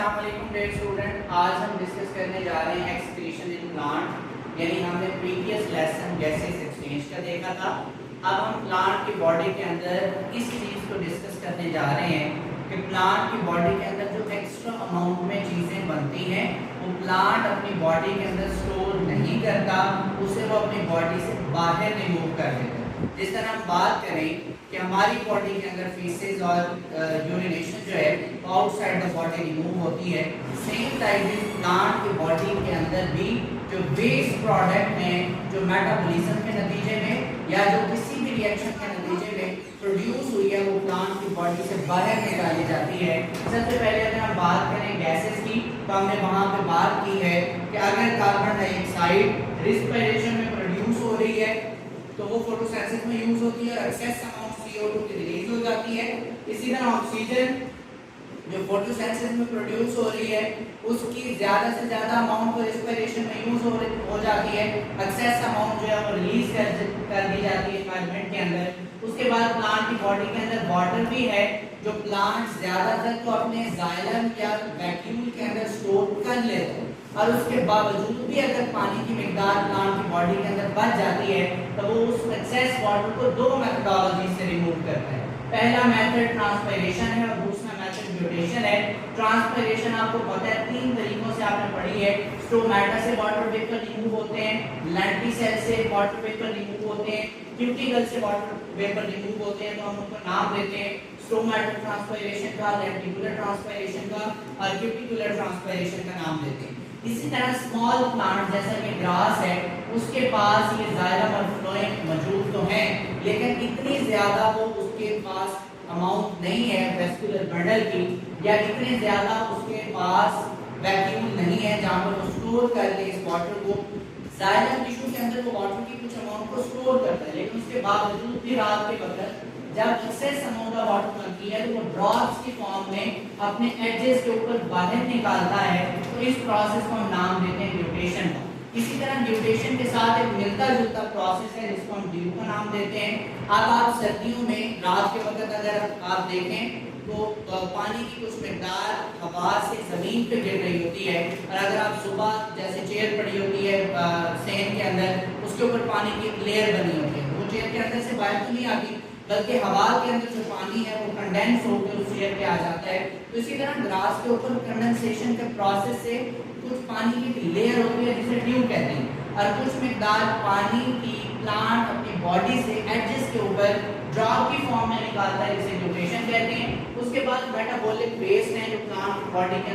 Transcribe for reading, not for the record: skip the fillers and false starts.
अस्सलाम वालेकुम dear student. आज हम डिस्कस करने जा रहे हैं एक्सक्रीशन इन प्लांट। यानी हमने प्रीवियस लेसन गैसेस एक्सचेंज का देखा था। अब हम प्लांट की बॉडी के अंदर इस चीज़ को डिस्कस करने जा रहे हैं कि प्लांट की बॉडी के अंदर जो एक्स्ट्रा अमाउंट में चीज़ें बनती हैं वो प्लांट अपनी बॉडी के अंदर स्टोर नहीं करता, उसे वो अपनी बॉडी से बाहर रिमूव कर देता है। जिस तरह हम बात करें कि हमारी बॉडी के अंदर फीसेस और यूरिनेशन जो है आउटसाइड द बॉडी रिमूव होती है, सेम टाइप इस प्लांट की बॉडी के अंदर भी जो वेस्ट प्रोडक्ट हैं जो मेटाबॉलिज्म के नतीजे में या जो किसी भी रिएक्शन के नतीजे में प्रोड्यूस हुई है वो प्लांट की बॉडी से बाहर निकाली जाती है। सबसे पहले अगर हम बात करें गैसेस की तो हमने वहाँ पे बात की है कि अगर कार्बन डाइऑक्साइड रिस्पिरेशन में प्रोड्यूस हो रही है तो वो फोटोसिंथेसिस में यूज होती है और एक्सेस अमाउंट CO2 की रिलीज हो जाती है। इसी तरह ऑक्सीजन जो फोटोसिंथेसिस में प्रोड्यूस हो रही है उसकी ज्यादा से ज्यादा अमाउंट को रेस्पिरेशन में यूज हो जाती है, एक्सेस अमाउंट जो है वो रिलीज कर दी जाती है एनवायरनमेंट के अंदर। उसके बाद प्लांट की बॉडी के अंदर वाटर भी है जो प्लांट ज्यादातर तो अपने जाइलम या वैक्यूम के अंदर स्टोर कर लेते हैं और उसके बावजूद भी अगर पानी की मिकदार प्लांट की बॉडी के अंदर बढ़ जाती है तो वो उस एक्सेस वाटर को दो मेथडोलॉजी से रिमूव करता है। पहला मेथड ट्रांसपायरेशन है और दूसरा मेथड म्यूटेशन है। ट्रांसपायरेशन आपको पता है तीन तरीकों से आपने पढ़ी है। स्टोमेटा से वाटर वेपर रिमूव होते हैं, लेंटिसेल से वाटर वेपर रिमूव होते हैं, क्यूटिकल से वाटर वेपर रिमूव होते हैं। तो हम उनको नाम देते हैं स्टोमेटा ट्रांसपायरेशन का, लेंटिकुलर ट्रांसपायरेशन का और क्यूटिकुलर ट्रांसपायरेशन का नाम देते हैं। इसी तरह स्मॉल प्लांट जैसा कि ग्रास है उसके पास ये जाइलम और फ्लोएम मौजूद तो हैं लेकिन इतनी ज्यादा वो उसके पास अमाउंट नहीं है वेस्कुलर बंडल की, या इतने ज्यादा उसके पास वैक्यूम नहीं है जहां पर वो स्टोर कर ले इस वाटर को। जाइलम टिश्यू के अंदर वो वाटर की कुछ अमाउंट को स्टोर करता है लेकिन उसके बावजूद भी रात के वक्त जब एक्सेस अमाउंट ऑफ वाटर बनती है तो वो ड्रॉप्स की फॉर्म में अपने एजेस के ऊपर बाहर निकालता है। तो इस प्रोसेस को हम नाम देते हैं म्यूटेशन का। इसी तरह म्यूटेशन के साथ एक मिलता जुलता प्रोसेस है जिसको हम ड्यू का नाम देते हैं। अब आप सर्दियों में रात के वक्त अगर आप देखें तो पानी की कुछ मिकदार हवा से जमीन पे गिर रही होती है और अगर आप सुबह जैसे चेयर पड़ी होती है सहन के अंदर उसके ऊपर पानी की लेयर बनी होती है, वो चेयर के अंदर से बाहर तो नहीं आती बल्कि हवा के अंदर जो पानी है वो कंडेंस होकर उस चेयर पे आ जाता है। तो इसी तरह ग्लास के ऊपर कंडेंसेशन के प्रोसेस से कुछ पानी की लेयर होती है जिसे ड्यू कहते हैं और कुछ मिकदार पानी की प्लांट अपनी बॉडी से एजेस के ऊपर ड्रॉप की फॉर्म में निकालता है जिसे म्यूटेशन कहते हैं। उसके बाद मेटाबॉलिक वेस्ट है जो प्लांट बॉडी के